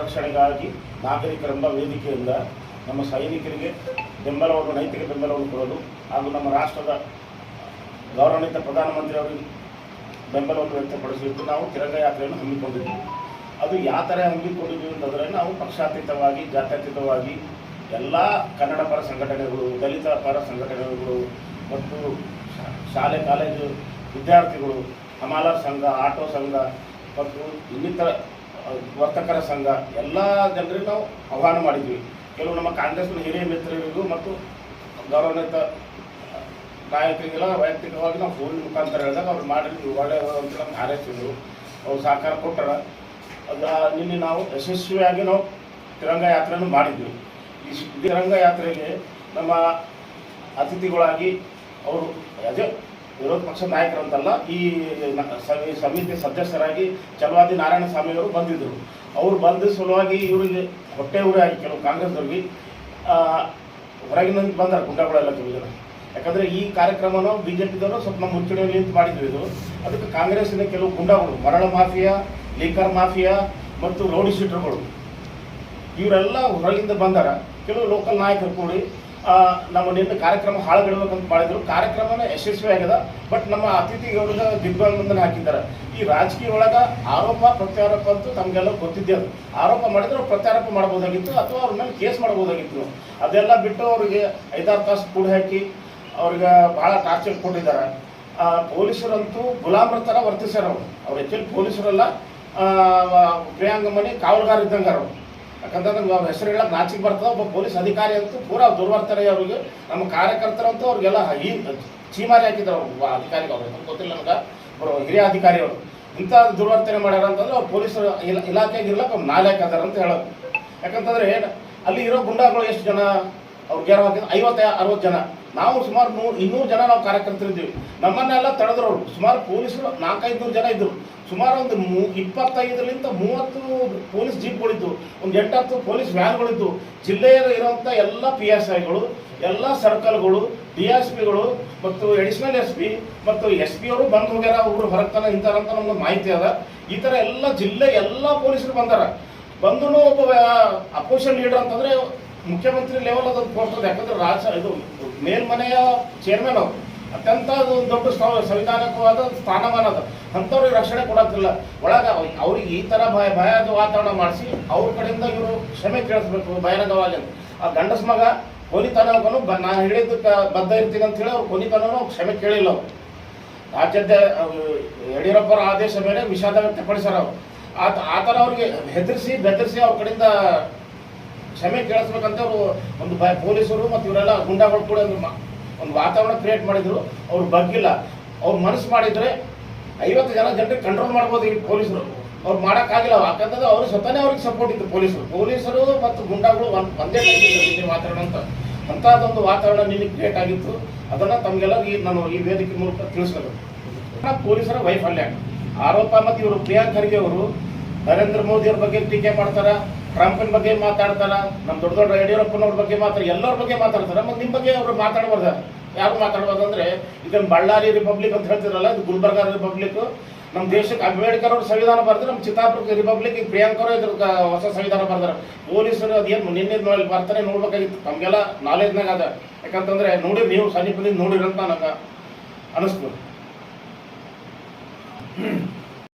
ರಕ್ಷಣೆಗಾಗಿ ನಾಗರಿಕರೆಂಬ ವೇದಿಕೆಯಿಂದ ನಮ್ಮ ಸೈನಿಕರಿಗೆ ಬೆಂಬಲವನ್ನು, ನೈತಿಕ ಬೆಂಬಲವನ್ನು ಕೊಡಲು ಹಾಗೂ ನಮ್ಮ ರಾಷ್ಟ್ರದ ಗೌರವಾನ್ವಿತ ಪ್ರಧಾನಮಂತ್ರಿ ಅವರಿಗೆ ಬೆಂಬಲವನ್ನು ವ್ಯಕ್ತಪಡಿಸಲಿಕ್ಕೆ ನಾವು ತಿರಂಗ ಯಾತ್ರೆಯನ್ನು ಹಮ್ಮಿಕೊಂಡಿದ್ದೀವಿ. ಅದು ಯಾವ ಥರ ಹಮ್ಮಿಕೊಂಡಿದ್ದೀವಿ ಅಂತಂದರೆ, ನಾವು ಪಕ್ಷಾತೀತವಾಗಿ, ಜಾತ್ಯತೀತವಾಗಿ ಎಲ್ಲ ಕನ್ನಡ ಪರ ಸಂಘಟನೆಗಳು, ದಲಿತ ಪರ ಸಂಘಟನೆಗಳು ಮತ್ತು ಶಾಲೆ ಕಾಲೇಜು ವಿದ್ಯಾರ್ಥಿಗಳು, ಹಮಾಲರ್ ಸಂಘ, ಆಟೋ ಸಂಘ ಮತ್ತು ಇನ್ನಿತರ ವರ್ತಕರ ಸಂಘ ಎಲ್ಲ ಜನರಿಗೆ ನಾವು ಆಹ್ವಾನ ಮಾಡಿದ್ವಿ. ಕೆಲವು ನಮ್ಮ ಕಾಂಗ್ರೆಸ್ನ ಹಿರಿಯ ಮಿತ್ರರಿಗೂ ಮತ್ತು ಗೌರವಾನ್ವಿತ ನಾಯಕರಿಗೆಲ್ಲ ವೈಯಕ್ತಿಕವಾಗಿ ನಾವು ಫೋನ್ ಮುಖಾಂತರ ಹೇಳಿದಾಗ ಅವ್ರು ಮಾಡಿದ್ವಿ, ಒಳ್ಳೆಯ ಅಂತ ನಮ್ಗೆ ಹಾರೈಸಿದ್ರು, ಅವ್ರು ಸಹಕಾರ ಕೊಟ್ಟರ. ಅದು ನಿನ್ನೆ ನಾವು ಯಶಸ್ವಿಯಾಗಿ ನಾವು ತಿರಂಗ ಯಾತ್ರೆಯನ್ನು ಮಾಡಿದ್ವಿ. ಈ ತಿರಂಗ ಯಾತ್ರೆಗೆ ನಮ್ಮ ಅತಿಥಿಗಳಾಗಿ ಅವರು ಅದೇ ವಿರೋಧ ಪಕ್ಷದ ನಾಯಕರಂತಲ್ಲ, ಈ ಸಮಿತಿ ಸದಸ್ಯರಾಗಿ ಚಲವಾದಿ ನಾರಾಯಣ ಸ್ವಾಮಿಯವರು ಬಂದಿದ್ದರು. ಅವರು ಬಂದ ಸಲುವಾಗಿ ಇವರಿಗೆ ಹೊಟ್ಟೆ ಊರಾಗಿ ಕೆಲವು ಕಾಂಗ್ರೆಸ್ದವ್ರಿಗೆ ಹೊರಗಿನ ಬಂದಾರೆ ಗುಂಡಗಳೆಲ್ಲ ಕೆಲವು ಜನ. ಯಾಕಂದರೆ ಈ ಕಾರ್ಯಕ್ರಮನ BJPದವರು ಸ್ವಲ್ಪ ನಮ್ಮ ಮುಂಚೂಣಿಯಲ್ಲಿ ನಿಂತು ಮಾಡಿದ್ವಿ. ಇದು ಅದಕ್ಕೆ ಕಾಂಗ್ರೆಸ್ಸಿನ ಕೆಲವು ಗುಂಡಗಳು, ಮರಳ ಮಾಫಿಯಾ, ಲೀಕರ್ ಮಾಫಿಯಾ ಮತ್ತು ರೌಡಿ ಶೀಟರ್ಗಳು ಇವರೆಲ್ಲ ಹೊರಗಿಂದ ಬಂದಾರ. ಕೆಲವು ಲೋಕಲ್ ನಾಯಕರು ಕೂಡಿ ನಮ್ಮ ನಿನ್ನೆ ಕಾರ್ಯಕ್ರಮ ಹಾಳುಗಿಡಬೇಕಂತ ಮಾಡಿದ್ರು. ಕಾರ್ಯಕ್ರಮನ ಯಶಸ್ವಿಯಾಗಿದೆ. ಬಟ್ ನಮ್ಮ ಅತಿಥಿಗಳಿಗೆ ದಿಗ್ಬಂಧನ ಹಾಕಿದ್ದಾರೆ. ಈ ರಾಜಕೀಯ ಒಳಗೆ ಆರೋಪ ಪ್ರತ್ಯಾರೋಪ ಅಂತೂ ತಮಗೆಲ್ಲ ಗೊತ್ತಿದ್ದೆ. ಅದು ಆರೋಪ ಮಾಡಿದ್ರೆ ಅವ್ರು ಪ್ರತ್ಯಾರೋಪ ಮಾಡ್ಬೋದಾಗಿತ್ತು ಅಥವಾ ಅವ್ರ ಮೇಲೆ ಕೇಸ್ ಮಾಡ್ಬೋದಾಗಿತ್ತು. ಅದೆಲ್ಲ ಬಿಟ್ಟು ಅವರಿಗೆ 5-6 ತಾಸು ಕೂಡ ಹಾಕಿ ಅವ್ರಿಗೆ ಭಾಳ ಟಾರ್ಚರ್ ಕೊಟ್ಟಿದ್ದಾರೆ. ಪೊಲೀಸರಂತೂ ಗುಲಾಮ್ರ ಥರ ವರ್ತಿಸ್ಯಾರ. ಅವ್ರು ಆ್ಯಕ್ಚುಲಿ ಪೊಲೀಸರೆಲ್ಲ ಪ್ರಿಯಾಂಗಮಣಿ ಕಾವಲುಗಾರ ಇದ್ದಂಗೆ ಅವರು. ಯಾಕಂತಂದ್ರೆ ಅವ್ರ ಹೆಸರು ಹೇಳಕ್ಕೆ ನಾಚಿಕೆ ಬರ್ತದೆ. ಒಬ್ಬ ಪೊಲೀಸ್ ಅಧಿಕಾರಿ ಅಂತೂ ಪೂರಾ ದುರ್ವರ್ತನೆ ಅವ್ರಿಗೆ. ನಮ್ಮ ಕಾರ್ಯಕರ್ತರಂತೂ ಅವ್ರಿಗೆಲ್ಲ ಈ ಚೀಮಾರಿ ಹಾಕಿದ್ರು ಅವ್ರು ಅಧಿಕಾರಿಗೆ. ಅವ್ರಿಗೆ ಗೊತ್ತಿಲ್ಲ ನನಗೆ, ಅವರು ಹಿರಿಯ ಅಧಿಕಾರಿ ಅವರು ಇಂಥ ದುರ್ವರ್ತನೆ ಮಾಡ್ಯಾರ ಅಂತಂದ್ರೆ ಅವ್ರು ಪೊಲೀಸರು ಇಲಾಖೆಗೆ ಇರ್ಲಕ್ಕೆ ಅವ್ರು ನಾಲ್ಕು ಅದಾರ ಅಂತ ಹೇಳೋದು. ಯಾಕಂತಂದ್ರೆ ಅಲ್ಲಿ ಇರೋ ಗುಂಡಾಗಳು ಎಷ್ಟು ಜನ ಅವ್ರಿಗೆ ಯಾರು ಹಾಕಿದ್ರು 50-60 ಜನ. ನಾವು ಸುಮಾರು 200 ಜನ ನಾವು ಕಾರ್ಯಕರ್ತರಿದ್ದೀವಿ. ನಮ್ಮನ್ನೆಲ್ಲ ತಡೆದ್ರು ಅವರು. ಸುಮಾರು ಪೊಲೀಸರು 400-500 ಜನ ಇದ್ದರು. ಸುಮಾರು ಒಂದು 25ರಿಂದ 30 ಪೊಲೀಸ್ ಜೀಪ್ಗಳಿದ್ದು, ಒಂದು 8-10 ಪೊಲೀಸ್ ವ್ಯಾನ್ಗಳಿದ್ದು. ಜಿಲ್ಲೆಯಲ್ಲಿ ಇರುವಂಥ ಎಲ್ಲ PSIಗಳು, ಎಲ್ಲ ಸರ್ಕಲ್ಗಳು, DSPಗಳು ಮತ್ತು ಅಡಿಷನಲ್ SP ಮತ್ತು SP ಅವರು ಬಂದು ಹೋಗ್ಯಾರ. ಒಬ್ರು ಹೊರಗ್ತಾನೆ ಇಂಥರಂತ ನಮ್ಗೆ ಮಾಹಿತಿ ಅದ. ಈ ಥರ ಎಲ್ಲ ಜಿಲ್ಲೆ ಎಲ್ಲ ಪೊಲೀಸರು ಬಂದಾರ. ಬಂದು ಒಬ್ಬ ಅಪೋಸಿಷನ್ ಲೀಡರ್ ಅಂತಂದರೆ ಮುಖ್ಯಮಂತ್ರಿ ಲೆವೆಲ್ ಅದು ಪೋಸ್ಟ್ ಅದ. ಯಾಕಂದ್ರೆ ಇದು ಮೇಲ್ಮನೆಯ ಚೇರ್ಮನ್ ಅವರು. ಅತ್ಯಂತ ದೊಡ್ಡ ಸಂವಿಧಾನಿಕವಾದ ಸ್ಥಾನಮಾನ ಅದ. ಅಂಥವ್ರಿಗೆ ರಕ್ಷಣೆ ಕೊಡೋದಿಲ್ಲ. ಒಳಗೆ ಅವ್ರಿಗೆ ಈ ಥರ ಭಯದ ವಾತಾವರಣ ಮಾಡಿಸಿ ಅವ್ರ ಕಡೆಯಿಂದ ಇವರು ಕ್ಷಮೆ ಕೇಳಿಸ್ಬೇಕು ಬಹಿರಂಗವಾಗಿ. ಆ ಗಂಡಸ ಮಗ ಕೊನಿತನವನು ನಾನು ಹೇಳಿದ್ದಕ್ಕೆ ಬದ್ಧ ಇರ್ತೀನಿ ಅಂತೇಳಿ ಅವ್ರು ಕೊನಿತನವೂ ಕ್ಷಮೆ ಕೇಳಿಲ್ಲ. ಅವರು ರಾಜ್ಯದ ಯಡಿಯೂರಪ್ಪರ ಆದೇಶ ಮೇಲೆ ವಿಷಾದ ವ್ಯಕ್ತಪಡಿಸ್ಯಾರ. ಅವರು ಆ ಥರ ಅವ್ರಿಗೆ ಹೆದರಿಸಿ ಬೆದರಿಸಿ ಅವ್ರ ಕಡೆಯಿಂದ ಕ್ಷಮೆ ಕೇಳಿಸ್ಬೇಕಂತ ಅವರು ಒಂದು ಪೊಲೀಸರು ಮತ್ತು ಇವರೆಲ್ಲ ಗುಂಡಾಗಳು ಕೂಡ ಒಂದು ವಾತಾವರಣ ಕ್ರಿಯೇಟ್ ಮಾಡಿದ್ರು. ಅವ್ರು ಬಗ್ಗಿಲ್ಲ. ಅವ್ರು ಮನಸ್ಸು ಮಾಡಿದರೆ 50 ಜನರಿಗೆ ಕಂಟ್ರೋಲ್ ಮಾಡ್ಬೋದು ಈ ಪೊಲೀಸರು. ಅವ್ರು ಮಾಡೋಕ್ಕಾಗಿಲ್ಲ. ಯಾಕಂತಂದ್ರೆ ಅವ್ರು ಸ್ವತಃನೇ ಅವ್ರಿಗೆ ಸಪೋರ್ಟ್ ಇತ್ತು ಪೊಲೀಸರು ಮತ್ತು ಗುಂಡಾಗಳು ಒಂದೇ ಮಾತಾಡೋಂಥ ಅಂಥದ್ದೊಂದು ವಾತಾವರಣ ನಿನ್ನೆ ಕ್ರಿಯೇಟ್ ಆಗಿತ್ತು. ಅದನ್ನು ತಮಗೆಲ್ಲ ನಾನು ಈ ವೇದಿಕೆ ಮೂಲಕ ತಿಳಿಸ್ಬೇಕು. ಪೊಲೀಸರ ವೈಫಲ್ಯ ಆರೋಪ. ಮತ್ತು ಇವರು ಪ್ರಿಯಾಂಕ್ ಖರ್ಗೆ ಅವರು ನರೇಂದ್ರ ಮೋದಿ ಅವ್ರ ಬಗ್ಗೆ ಟೀಕೆ ಮಾಡ್ತಾರೆ, ಟ್ರಂಪಿನ ಬಗ್ಗೆ ಮಾತಾಡ್ತಾರೆ, ನಮ್ಮ ದೊಡ್ಡ ಯಡಿಯೂರಪ್ಪನವ್ರ ಬಗ್ಗೆ ಎಲ್ಲರ ಬಗ್ಗೆ ಮಾತಾಡ್ತಾರೆ. ಮತ್ತು ನಿಮ್ಮ ಬಗ್ಗೆ ಅವರು ಮಾತಾಡ್ಬಾರ್ದು. ಯಾರು ಮಾತಾಡ್ಬಾರ್ದು ಅಂದರೆ, ಇದನ್ನು ಬಳ್ಳಾರಿ ರಿಪಬ್ಲಿಕ್ ಅಂತ ಹೇಳ್ತಿರಲ್ಲ, ಇದು ಗುಲ್ಬರ್ಗಾ ರಿಪಬ್ಲಿಕ್. ನಮ್ಮ ದೇಶಕ್ಕೆ ಅಂಬೇಡ್ಕರ್ ಅವರು ಸಂವಿಧಾನ ಬರ್ತಾರೆ, ನಮ್ಮ ಚಿತ್ತಾಪುರ ರಿಪಬ್ಲಿಕ್ ಪ್ರಿಯಾಂಕ್ ಅವರು ಇದ್ರ ಹೊಸ ಸಂವಿಧಾನ ಬರ್ತಾರೆ. ಪೊಲೀಸರು ಅದೇನು ನಿನ್ನೆ ಬರ್ತಾನೆ ನೋಡ್ಬೇಕಾಗಿತ್ತು. ನಮಗೆಲ್ಲ ನಾಲೆಜ್ನಾಗ ಅದ. ಯಾಕಂತಂದರೆ ನೋಡಿರಿ, ನೀವು ಸಮೀಪದಿಂದ ನೋಡಿರಂತ ನನಗೆ ಅನಿಸ್ತು.